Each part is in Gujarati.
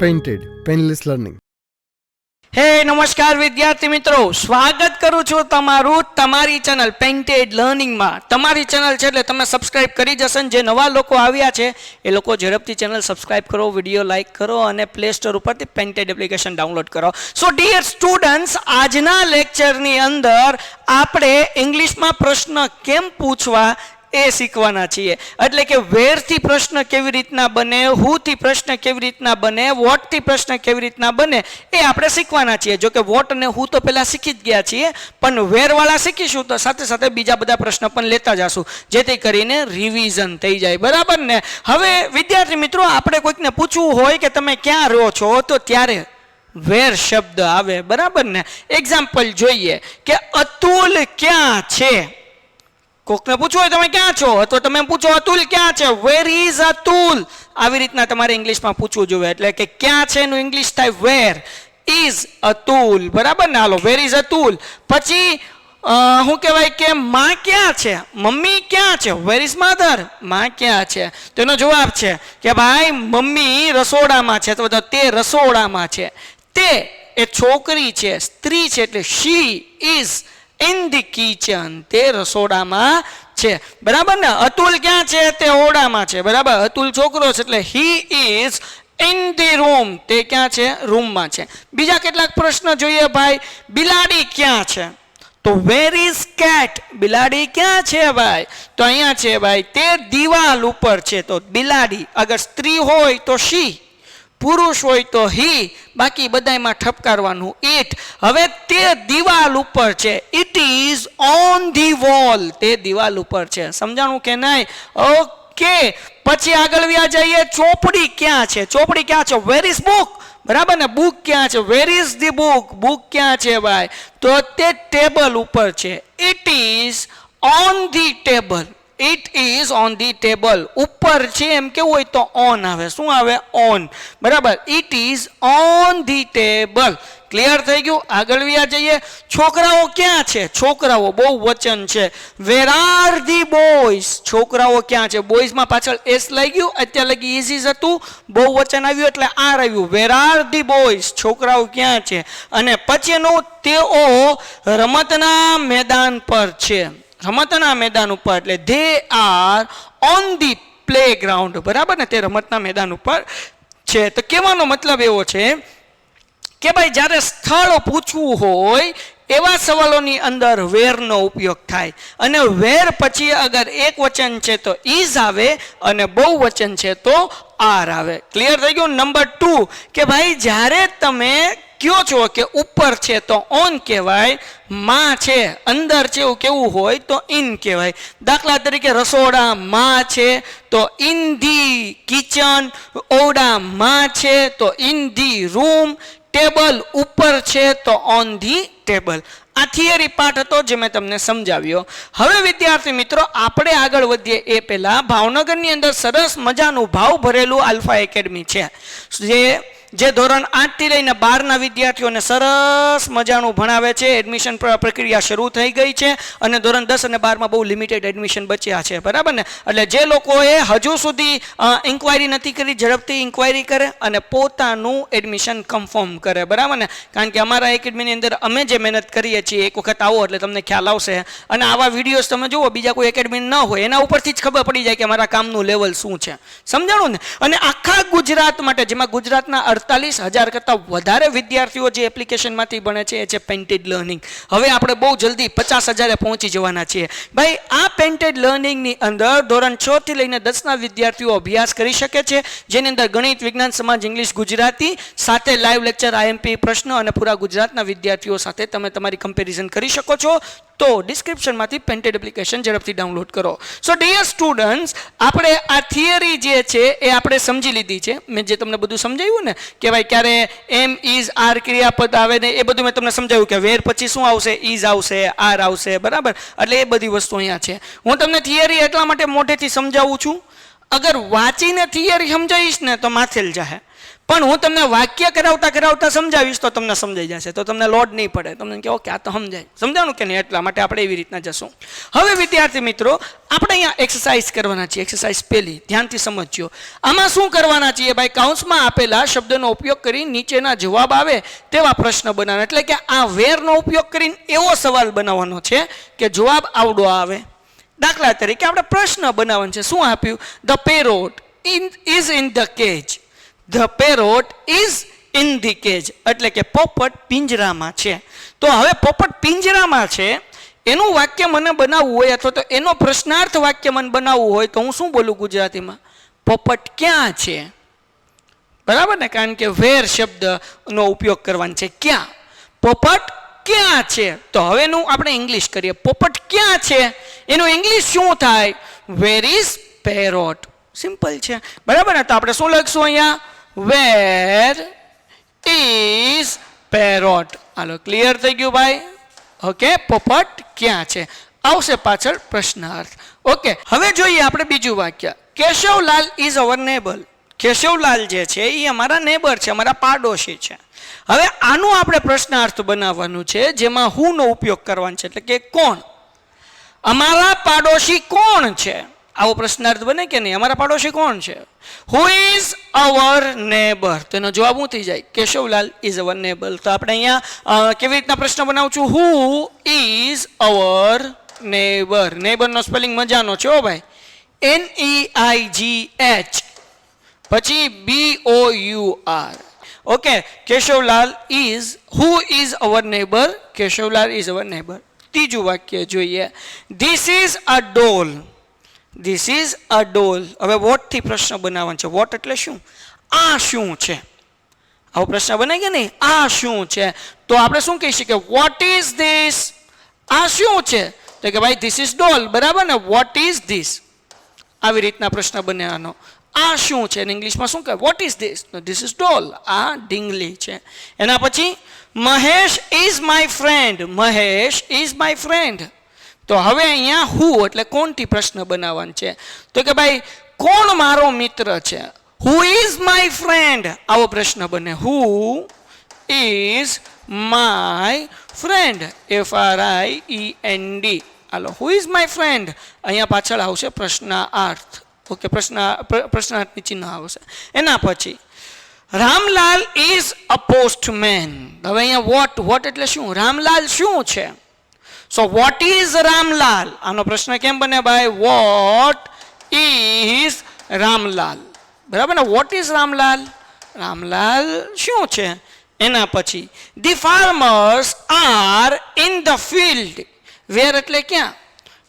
Painted, Painless Learning. હે નમસ્કાર વિદ્યાર્થી મિત્રો, સ્વાગત કરું છું તમારું તમારી ચેનલ પેઇન્ટેડ લર્નિંગમાં. તમારી ચેનલ છે એટલે તમે સબસ્ક્રાઇબ કરી જશે ને જે નવા લોકો આવ્યા છે એ લોકો ઝડપથી ચેનલ સબસ્ક્રાઇબ કરો, વિડીયો લાઇક કરો અને પ્લે સ્ટોર ઉપરથી પેઇન્ટેડ એપ્લિકેશન ડાઉનલોડ કરો. સો ડિયર સ્ટુડન્ટ્સ, આજના લેક્ચરની અંદર આપણે ઇંગ્લિશમાં પ્રશ્ન કેમ પૂછવા એ શીખવાના છીએ. એટલે કે વેરથી પ્રશ્ન કેવી રીતના બને, હુથી પ્રશ્ન કેવી રીતના બને, વોટથી પ્રશ્ન કેવી રીતના બને એ આપણે શીખવાના છીએ. જો કે વોટ અને હું તો પહેલા શીખી જ ગયા છીએ, પણ વેરવાળા શીખીશું તો સાથે સાથે બીજા બધા પ્રશ્ન પણ લેતા જશું, જેથી કરીને રિવિઝન થઈ જાય. બરાબર ને? હવે વિદ્યાર્થી મિત્રો, આપણે કોઈકને પૂછવું હોય કે તમે ક્યાં રહો છો, તો ત્યારે વેર શબ્દ આવે. બરાબર ને? એક્ઝામ્પલ જોઈએ કે અતુલ ક્યાં છે. કોકને પૂછવું હોય તમે ક્યાં છો, અથવા તમે પૂછો અતુલ ક્યાં છે, વેર ઇઝ અતુલ. આવી રીતના તમારે ઇંગ્લિશમાં પૂછવું જોઈએ. એટલે કે ક્યાં છે એનું ઇંગ્લિશ થાય વેર ઇઝ અતુલ. બરાબર ને? હાલો, વેર ઇઝ અતુલ. પછી શું કહેવાય કે માં ક્યાં છે, મમ્મી ક્યાં છે, વેર ઇઝ મધર, માં ક્યાં છે. તો એનો જવાબ છે કે ભાઈ મમ્મી રસોડામાં છે, અથવા તો તે રસોડામાં છે. તે એ છોકરી છે, સ્ત્રી છે, એટલે she is in the kitchen. તે રસોડામાં છે. બરાબર ને? અતુલ ક્યાં છે, તે ઓરડામાં છે. બરાબર? અતુલ છોકરો છે એટલે he is in the room. તે ક્યાં છે, રૂમમાં છે. બીજા કેટલાક પ્રશ્ન જોઈએ ભાઈ. બિલાડી ક્યાં છે, તો where is cat. બિલાડી ક્યાં છે ભાઈ, તો અહીંયા છે ભાઈ. તે દિવાલ ઉપર છે, તો બિલાડી. અગર સ્ત્રી હોય તો she, પુરુષ હોય તો હી, બાકી બધામાં ઠપકારવાનું ઇટ. હવે તે દિવાલ ઉપર છે, it is on the wall. તે દિવાલ ઉપર છે. સમજાણું કે નહીં? ઓકે. પછી આગળ વ્યા જઈએ. ચોપડી ક્યાં છે, ચોપડી ક્યાં છે, વેર ઇઝ બુક. બરાબર ને? બુક ક્યાં છે, where is the book. Book ક્યાં છે ભાઈ, તો તે ટેબલ ઉપર છે. It is on the table. It is on the table. ઉપર છે એમ કેવું હોય તો ઓન આવે. શું આવે? ઓન. બરાબર? It is on the table. Clear થઈ ગયું? આગળ વ્યા જઈએ. છોકરાઓ ક્યાં છે, છોકરાઓ બહુ વચન છે. વેર આર ધી બોયઝ. છોકરાઓ ક્યાં છે, બોયઝમાં પાછળ એસ લઈ ગયું. અત્યારે લગી ઇઝ હતું, બહુ વચન આવ્યું એટલે આર આવ્યું. વેર આર ધી બોયઝ. છોકરાઓ ક્યાં છે. અને પછીનું, તેઓ રમતના મેદાન પર છે. રમતના મેદાન ઉપર એટલે they are on the playground. બરાબર ને? તે રમતના મેદાન ઉપર છે. તો કહેવાનો મતલબ એવો છે કે ભાઈ જ્યારે સ્થળ પૂછવું હોય એવા સવાલોની અંદર વેરનો ઉપયોગ થાય. અને વેર પછી અગર એક વચન છે તો ઇઝ આવે, અને બહુ વચન છે તો આર આવે. ક્લિયર થઈ ગયું? નંબર 2 કે ભાઈ જ્યારે તમે કયો છો કે ઉપર છે તો ઓન કહેવાય, માં છે અંદર છે એવું કેવું હોય તો ઇન કહેવાય. દાખલા તરીકે રસોડા માં છે તો ઇન ધી કિચન, ઓરડા માં છે તો ઇન ધી રૂમ, ટેબલ ઉપર છે તો ઓન ધી ટેબલ. આ થિયરી પાર્ટ હતો જે મેં તમને સમજાવ્યો. હવે વિદ્યાર્થી મિત્રો, આપણે આગળ વધીએ એ પહેલા ભાવનગરની અંદર સરસ મજાનું ભાવ ભરેલું આલ્ફા એકેડમી છે, જે ધોરણ 8 થી લઈને 12ના વિદ્યાર્થીઓને સરસ મજાનું ભણાવે છે. એડમિશન પ્રક્રિયા શરૂ થઈ ગઈ છે અને ધોરણ 10 અને 12માં બહુ લિમિટેડ એડમિશન બચ્યા છે. બરાબર ને? એટલે જે લોકોએ હજુ સુધી ઇન્ક્વાયરી નથી કરી, ઝડપથી ઇન્ક્વાયરી કરે અને પોતાનું એડમિશન કન્ફર્મ કરે. બરાબર ને? કારણ કે અમારા એકેડમીની અંદર અમે જે મહેનત કરીએ છીએ, એક વખત આવો એટલે તમને ખ્યાલ આવશે. અને આવા વિડીયોઝ તમે જુઓ, બીજા કોઈ એકેડમી ન હોય એના ઉપરથી જ ખબર પડી જાય કે અમારા કામનું લેવલ શું છે. સમજાણું ને? અને આખા ગુજરાત માટે, જેમાં ગુજરાતના 48,000 કરતાં વધારે વિદ્યાર્થીઓ જે એપ્લિકેશનમાંથી ભણે છે એ છે પેઇન્ટેડ લર્નિંગ. હવે આપણે બહુ જલ્દી 50,000 પહોંચી જવાના છીએ. ભાઈ આ પેઇન્ટેડ લર્નિંગની અંદર ધોરણ 6 થી લઈને 10ના વિદ્યાર્થીઓ અભ્યાસ કરી શકે છે, જેની અંદર ગણિત, વિજ્ઞાન, સમાજ, ઇંગ્લિશ, ગુજરાતી સાથે લાઈવ લેક્ચર, આઈએમપી પ્રશ્નો અને પૂરા ગુજરાતના વિદ્યાર્થીઓ સાથે તમે તમારી કમ્પેરિઝન કરી શકો છો. તો ડિસ્ક્રિપ્શનમાંથી પેઇન્ટેડ એપ્લિકેશન ઝડપથી ડાઉનલોડ કરો. સો ડિયર સ્ટુડન્ટ્સ, આપણે આ થિયરી જે છે એ આપણે સમજી લીધી છે. મેં જે તમને બધું સમજાવ્યું ને કે ભાઈ ક્યારે એમ, ઇઝ, આર ક્રિયાપદ આવે ને એ બધું મેં તમને સમજાવ્યું કે વેર પછી શું આવશે, ઇઝ આવશે, આર આવશે. બરાબર? એટલે એ બધી વસ્તુ અહીંયા છે. હું તમને થિયરી એટલા માટે મોઢેથી સમજાવું છું, અગર વાંચીને થિયરી સમજાવીશ ને તો માથેલ જાહે, પણ હું તમને વાક્ય કરાવતા કરાવતા સમજાવીશ તો તમને સમજાઈ જશે, તો તમને લોડ નહીં પડે, તમને કહો કે આ તો સમજાય, સમજાણું કે નહીં, એટલા માટે આપણે એવી રીતના જશું. હવે વિદ્યાર્થી મિત્રો આપણે અહીંયા એક્સરસાઇઝ કરવાના છીએ. એક્સરસાઇઝ પહેલી ધ્યાનથી સમજજો. આમાં શું કરવાના છીએ ભાઈ? કાઉન્સમાં આપેલા શબ્દનો ઉપયોગ કરી નીચેના જવાબ આવે તેવા પ્રશ્ન બનાવવાના. એટલે કે આ વેરનો ઉપયોગ કરીને એવો સવાલ બનાવવાનો છે કે જવાબ આવડો આવે. દાખલા તરીકે આપણે પ્રશ્ન બનાવવાનો છે. શું આપ્યું? The parrot is in the cage. The parrot is in the cage એટલે કે પોપટ પિંજરામાં છે. તો હવે પોપટ પિંજરામાં છે એનું વાક્ય મને બનાવવું હોય અથવા તો એનો પ્રશ્નાર્થ વાક્ય મને બનાવવું હોય તો હું શું બોલું ગુજરાતીમાં? પોપટ ક્યાં છે? બરાબર ને? કારણ કે વેર શબ્દનો ઉપયોગ કરવાનો છે. ક્યાં? પોપટ ક્યાં છે? તો હવે એનું આપણે ઇંગ્લિશ કરીએ. પોપટ ક્યાં છે એનું ઇંગ્લિશ શું થાય? Where is parrot. સિમ્પલ છે, બરાબર ને? તો આપણે શું લખશું અહીંયા? Where is parrot. Hello, clear થઈ ગયું ભાઈ? ઓકે, પોપટ ક્યાં છે આવશે પાછળ પ્રશ્નાર્થ. ઓકે, હવે જોઈએ આપણે બીજું વાક્ય. Keshavlal is our neighbour. Keshavlal જે છે એ અમારા નેબર છે, અમારા પાડોશી છે. હવે આનું આપણે પ્રશ્નાર્થ બનાવવાનું છે જેમાં હું નો ઉપયોગ કરવાનો છે, એટલે કે કોણ? અમારા પાડોશી કોણ છે? આવો પ્રશ્નાર્થ બને કે નહીં? અમારા પાડોશી કોણ છે? Who is our neighbour. તો એનો જવાબ શું થઈ જાય? Keshavlal is our neighbour. તો આપણે અહીંયા કેવી રીતના પ્રશ્ન બનાવું છું? Who is our neighbour. નેબરનો સ્પેલિંગ મજાનો છે હો ભાઈ. NEIGH પછી BOUR. Okay, Keshavlal is, who is our neighbour? Keshavlal is our neighbour. ત્રીજું વાક્ય જોઈએ. This is a doll. This is a doll. હવે વોટ થી પ્રશ્ન બનાવવાનો છે. વોટ એટલે શું? આ શું છે? આવો પ્રશ્ન બને કે નહીં? આ શું છે? તો આપણે શું કહી શકીએ? Vote is this? આ શું છે? તો કે ભાઈ ધીસ ઇઝ ડોલ, બરાબર ને? Vote is this? આવી રીતના પ્રશ્ન બનાવવાનો. આ શું છે? ઇંગ્લિશમાં શું કહે? What is this? This is doll. આ ઢીંગલી છે. એના પછી Mahesh is my friend. Mahesh is my friend. તો હવે અહીંયા હુ એટલે કોણથી પ્રશ્ન બનાવવાનો છે. તો કે ભાઈ કોણ મારો મિત્ર છે? Who is my friend. આવો પ્રશ્ન બને. Who is my friend. FRIEND. Hello, who is my friend. અહીંયા પાછળ આવશે પ્રશ્નાર્થ. ઓકે, પ્રશ્નાર્થની ચિહ્ન આવશે. એના પછી રામલાલ ઇઝ અ પોસ્ટમેન. હવે અહીંયા વોટ એટલે શું? રામલાલ શું છે? So what is Ramlal? આનો પ્રશ્ન કેમ બને ભાઈ? What is Ramlal. બરાબર ને? What is Ramlal? રામલાલ શું છે? એના પછી the farmers are in the field. Where એટલે ક્યાં?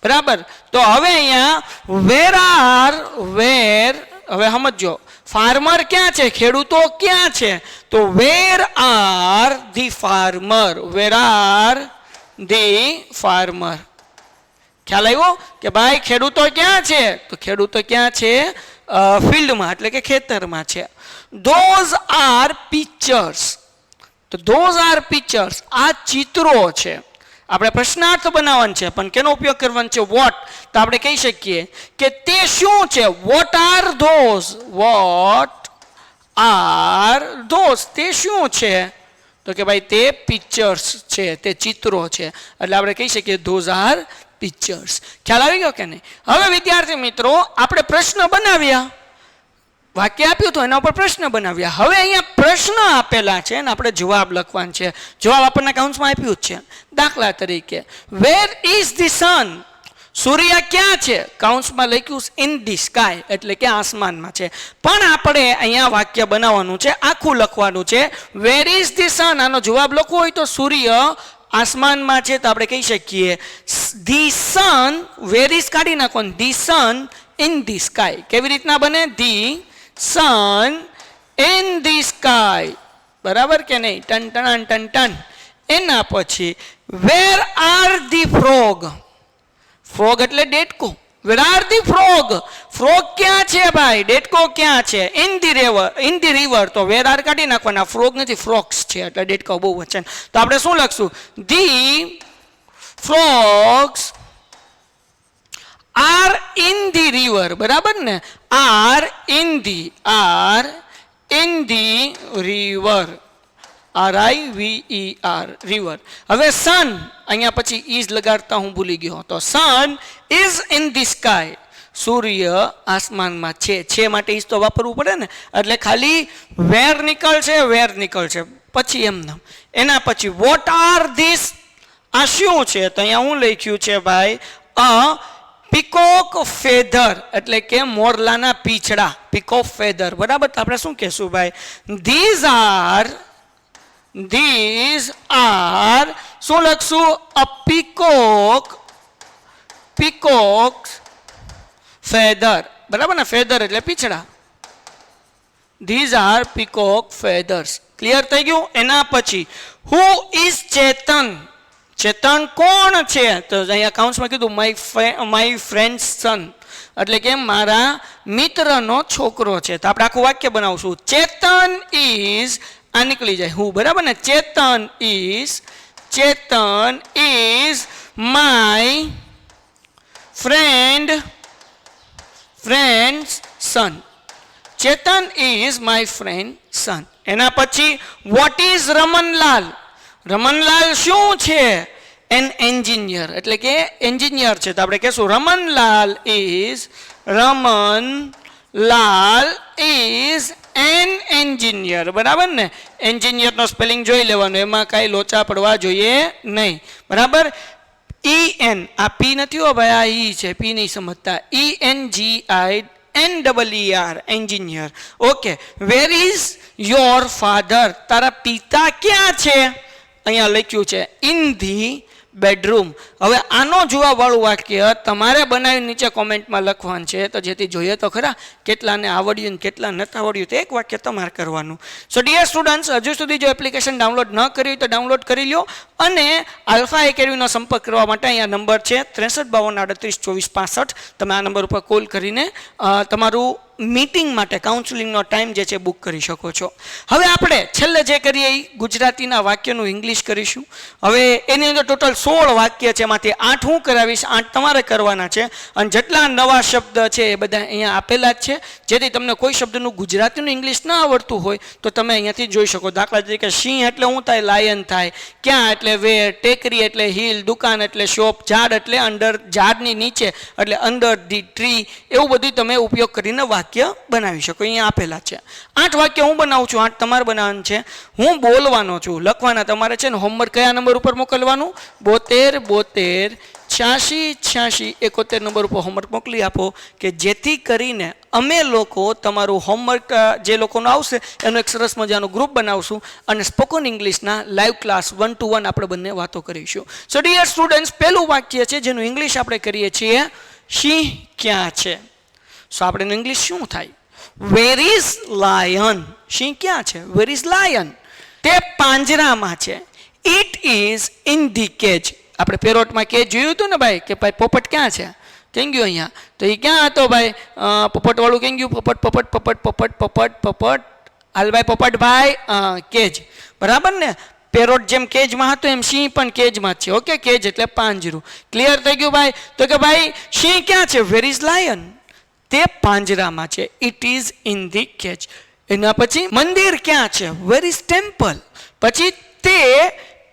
બરાબર. તો હવે અહીંયા વેર આર, વેર, હવે સમજો ફાર્મર ક્યાં છે? ખેડૂતો ક્યાં છે? તો where are the farmer. Wear are the farmer. ખ્યાલ આવ્યો કે ભાઈ ખેડૂતો ક્યાં છે? તો ખેડૂતો ક્યાં છે? ફિલ્ડમાં એટલે કે ખેતરમાં છે. Those are pictures. તો ધોઝ આર પિક્ચર્સ. આ ચિત્રો છે. આપણે પ્રશ્નાર્થ બનાવવાનો છે પણ કેનો ઉપયોગ કરવાનો છે? વોટ. તો આપણે કહી શકીએ કે તે શું છે? What are those? What are those? તે શું છે? તો કે ભાઈ તે પિક્ચર્સ છે, તે ચિત્રો છે. એટલે આપણે કહી શકીએ ધોઝ આર પિક્ચર્સ. ખ્યાલ આવી ગયો કે નહીં? હવે વિદ્યાર્થી મિત્રો આપણે પ્રશ્ન બનાવ્યા, વાક્ય આપ્યું તો એના ઉપર પ્રશ્ન બનાવ્યા. હવે અહીંયા પ્રશ્ન આપેલા છે અને આપણે જવાબ લખવાનો છે. જવાબ આપણને કાઉન્સમાં આપ્યું જ છે. દાખલા તરીકે વેર ઇઝ ધી સન? સૂર્ય ક્યાં છે? કાઉન્સમાં લખ્યું ઇન ધી સ્કાય એટલે કે આસમાનમાં છે. પણ આપણે અહીંયા વાક્ય બનાવવાનું છે, આખું લખવાનું છે. વેર ઇઝ ધી સન? આનો જવાબ લખવો હોય તો સૂર્ય આસમાનમાં છે તો આપણે કહી શકીએ ધી સન. વેર ઇઝ કાઢી નાખવાનું. The sun in the sky. કેવી રીતના બને? The sun in the sky. બરાબર કે નહીં? ટન ટન ટન ટન. એના પછી where are the frog? Frog એટલે ડેટકો. Where are the frog? Frog ક્યાં છે ભાઈ? ડેટકો ક્યાં છે? In the river. In the river. તો વેર આર કાઢી નાખવાના. ફ્રોગ નથી, ફ્રોક્સ છે એટલે ડેટકો બહુ વચન. તો આપણે શું લખશું? The frogs are in the river. બરાબર ને? Are in the, are in the river, RIVER, river. હવે સન અહીંયા પછી ઇઝ લગાડતા હું ભૂલી ગયો, તો sun is in the sky, સૂર્ય આસમાનમાં છે માટે ઇઝ તો વાપરવું પડે ને, એટલે ખાલી વેર નીકળશે પછી એમને. એના પછી વોટ આર ધીસ, આ શું છે, તો અહીંયા હું લખ્યું છે ભાઈ અ પીકોક ફેધર, એટલે કે મોરલાના પીછડા, પીકોક ફેધર, બરાબર. તો આપણે શું કહેશું ભાઈ, ધીઝ આર શું લખશું, અ પીકોક ફેધર, બરાબર ને, ફેધર એટલે પીછડા. These are peacock feathers. Clear થઈ ગયું. એના પછી હુ ઇઝ ચેતન, ચેતન કોણ છે, તો અહીંયા કાઉન્સમાં કીધું માય ફ્રેન્ડ સન, એટલે કે મારા મિત્રનો છોકરો છે. તો આપણે આખું વાક્ય બનાવશું, ચેતન ઇઝ, આ નીકળી જાય હું, બરાબર ને, Chetan is my friend's son, Chetan is my friend son. એના પછી વોટ ઇઝ રમનલાલ, રમનલાલ શું છે, એન એન્જિનિયર, એટલે કે એન્જિનિયર છે. તો આપણે કહેશું રમનલાલ ઇઝ એન એન્જિનિયર, બરાબર ને. એન્જિનિયરનો સ્પેલિંગ જોઈ લેવાનું, એમાં કાંઈ લોચા પડવા જોઈએ નહીં, બરાબર. EN, આ પી નથી હો ભાઈ, આ ઈ છે, પી નહીં સમજતા. ENGINEER, engineer. Okay. Where is your father, તારા પિતા ક્યાં છે, અહીંયા લખ્યું છે ઇન ધી બેડરૂમ. હવે આનો જવાબવાળું વાક્ય તમારે બનાવી નીચે કોમેન્ટમાં લખવાનું છે, તો જેથી જોઈએ તો ખરા કેટલાને આવડ્યું ને કેટલા નથી આવડ્યું, તો એક વાક્ય તમારે કરવાનું. સો ડિયર સ્ટુડન્ટ્સ, હજુ સુધી જો એપ્લિકેશન ડાઉનલોડ ન કરી હોય તો ડાઉનલોડ કરી લો, અને આલ્ફા એકેડમીનો સંપર્ક કરવા માટે અહીંયા નંબર છે 6352382465. તમે આ નંબર ઉપર કોલ કરીને તમારું મીટિંગ માટે કાઉન્સેલિંગનો ટાઈમ જે છે બુક કરી શકો છો. હવે આપણે છેલ્લે જે કરીએ એ ગુજરાતીના વાક્યનું ઇંગ્લિશ કરીશું. હવે એની અંદર ટોટલ 16 વાક્ય છે, એમાંથી 8 હું કરાવીશ, 8 તમારે કરવાના છે. અને જેટલા નવા શબ્દ છે એ બધા અહીંયા આપેલા જ છે, જેથી તમને કોઈ શબ્દનું ગુજરાતીનું ઇંગ્લિશ ના આવડતું હોય તો તમે અહીંયાથી જોઈ શકો. દાખલા તરીકે સિંહ એટલે શું થાય, લાયન થાય. ક્યાં એટલે વેર, ટેકરી એટલે હિલ, દુકાન એટલે શોપ, ઝાડ એટલે અંડર, ઝાડની નીચે એટલે અંડર ધી ટ્રી, એવું બધું તમે ઉપયોગ કરીને વાક્ય બનાવી શકો. અહીંયા આપેલા છે 8 વાક્ય હું બનાવું છું, 8 તમારે બનાવવાનું છે. હું બોલવાનો છું, લખવાના તમારે છે ને. હોમવર્ક કયા નંબર ઉપર મોકલવાનું, 72 86 71 નંબર ઉપર હોમવર્ક મોકલી આપો, કે જેથી કરીને અમે લોકો તમારું હોમવર્ક જે લોકોનું આવશે એનું એક સરસ મજાનું ગ્રુપ બનાવશું, અને સ્પોકન ઇંગ્લિશના લાઈવ ક્લાસ 1 to 1 આપણે બંને વાતો કરીશું. સો ડિયર સ્ટુડન્ટ્સ, પહેલું વાક્ય છે જેનું ઇંગ્લિશ આપણે કરીએ છીએ, સિંહ ક્યાં છે. સો આપણેનું ઇંગ્લિશ શું થાય, વેર ઇઝ લાયન, સિંહ ક્યાં છે, વેર ઇઝ લાયન, તે પાંજરામાં છે. It is in the cage, આપણે પેરોટમાં કેજ જોયું હતું ને ભાઈ, કે ભાઈ પોપટ ક્યાં છે, કેમ ગયો અહીંયા, તો એ ક્યાં હતો ભાઈ, પોપટવાળું કેમ ગયું, પોપટ, હાલ ભાઈ પોપટભાઈ, કેજ, બરાબર ને. પેરોટ જેમ કેજમાં હતો એમ સિંહ પણ કેજમાં છે. ઓકે, કેજ એટલે પાંજરું. ક્લિયર થઈ ગયું ભાઈ. તો કે ભાઈ સિંહ ક્યાં છે, વેર ઇઝ લાયન, તે પાંજરામાં છે. It is in the cage. એના પછી મંદિર ક્યાં છે, વેર ઇઝ ટેમ્પલ. પછી તે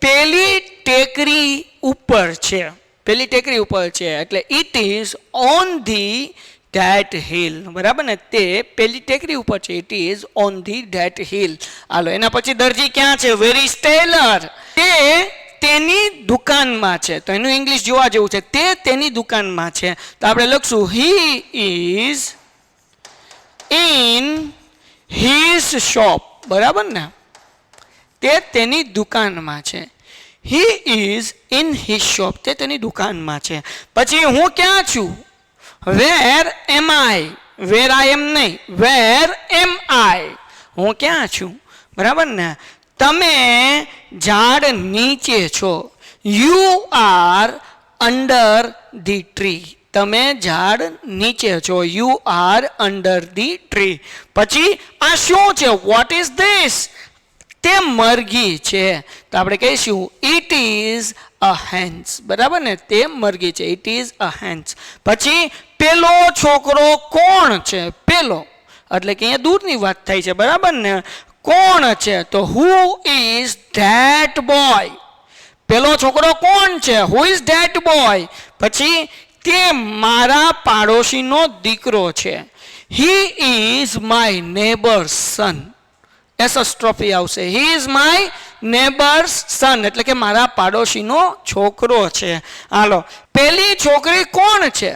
પેલી ટેકરી ઉપર છે, પેલી ટેકરી ઉપર છે એટલે it is on the that hill, બરાબર ને. તે પેલી ટેકરી ઉપર છે, it is on the that hill. હાલો, એના પછી દરજી ક્યાં છે, વેર ઇઝ ટેલર, તે તેની દુકાનમાં છે. તો એનું ઇંગ્લિશ જોવા જેવું છે, તે તેની દુકાનમાં છે. તો આપણે લખશું he is in his shop, બરાબર ને, તે તેની દુકાનમાં છે. He is in his shop, તે તેની દુકાનમાં છે. પછી હું ક્યાં છું, વેર એમ આઈ, વેર આઈ એમ નહીં, વેર એમ આઈ, હું ક્યાં છું, બરાબર ને. તમે ઝાડ નીચે છો, you are under the tree, તમે ઝાડ નીચે છો, you are under the tree. પછી આ શું છે, વોટ ઇઝ ધીસ, તે મરઘી છે. તો આપણે કહીશું ઇટ ઇઝ અ હેન્સ, બરાબર ને, તે મરઘી છે, ઇટ ઇઝ અ હેન્સ. પછી પેલો છોકરો કોણ છે, પેલો, એટલે કે અહીંયા દૂરની વાત થાય છે, બરાબર ને. કોણ છે તો હુ ઇઝ ધેટ બોય, પેલો છોકરો કોણ છે, હુ ઇઝ ધેટ બોય. પછી તે મારા પાડોશીનો દીકરો છે, હી ઇઝ માય નેબર્સ સન. એસોસ્ટ્રોફી આવશે, હી ઇઝ માય નેબર્સ સન એટલે કે મારા પાડોશીનો છોકરો છે. હાલો, પેલી છોકરી કોણ છે,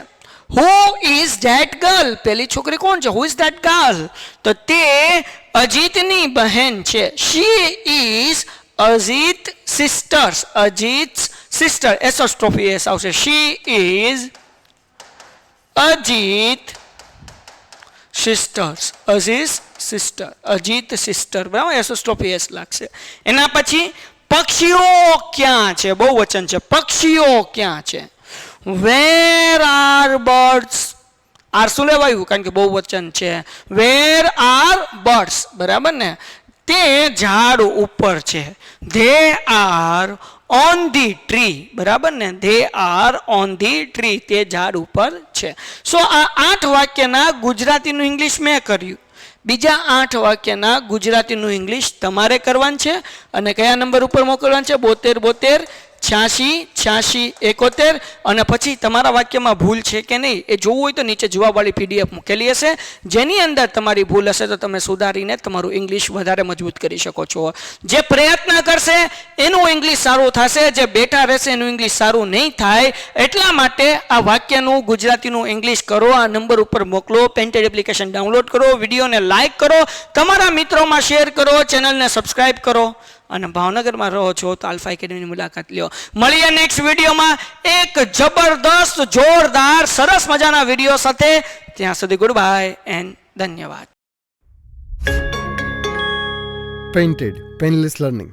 હુ ઇઝ ધેટ ગર્લ, પેલી છોકરી કોણ છે, હુ ઇઝ ધેટ ગર્લ. તો તે અજીતની બહેન છે, she is Ajit sisters, Ajit sister. Apostrophe s આવશે, she is Ajit sisters, Ajit sister, Ajit sister, બરાબર. એસોસ્ટ્રોફી એસ લાગશે. એના પછી પક્ષીઓ ક્યાં છે, બહુ વચન છે, પક્ષીઓ ક્યાં છે. વેર આર બર્ડ્સ, આર શું લેવાયું કારણ કે બહુ વચન છે. વેર આર બર્ડ્સ, બરાબર ને. તે ઝાડ ઉપર છે, they are on the tree, બરાબર ને. They are on the tree, તે ઝાડ ઉપર છે. સો આ 8 વાક્યના ગુજરાતીનું ઇંગ્લિશ મેં કર્યું. બીજા 8 વાક્યના ગુજરાતીનું ઇંગ્લિશ તમારે કરવાનું છે. અને કયા નંબર ઉપર મોકલવાનું છે, 72 72 86 86 71. અને પછી તમારા વાક્યમાં ભૂલ છે કે નહીં એ જોવું હોય તો નીચે જવાબવાળી PDF મૂકેલી હશે, જેની અંદર તમારી ભૂલ હશે તો તમે સુધારીને તમારું ઇંગ્લિશ વધારે મજબૂત કરી શકો છો. જે પ્રયત્ન કરશે એનું ઇંગ્લિશ સારું થશે, જે બેઠા રહેશે એનું ઇંગ્લિશ સારું નહીં થાય. એટલા માટે આ વાક્યનું ગુજરાતીનું ઇંગ્લિશ કરો, આ નંબર ઉપર મોકલો, પેન્ટેડ એપ્લિકેશન ડાઉનલોડ કરો, વિડીયોને લાઇક કરો, તમારા મિત્રોમાં શેર કરો, ચેનલને સબસ્ક્રાઇબ કરો. અને ભાવનગરમાં રહો છો તો આલ્ફા એકેડમીની મુલાકાત લ્યો. મળીએ નેક્સ્ટ વિડીયોમાં એક જબરદસ્ત જોરદાર સરસ મજાના વિડીયો સાથે. ત્યાં સુધી ગુડ બાય એન્ડ ધન્યવાદ. Painted, Painless Learning.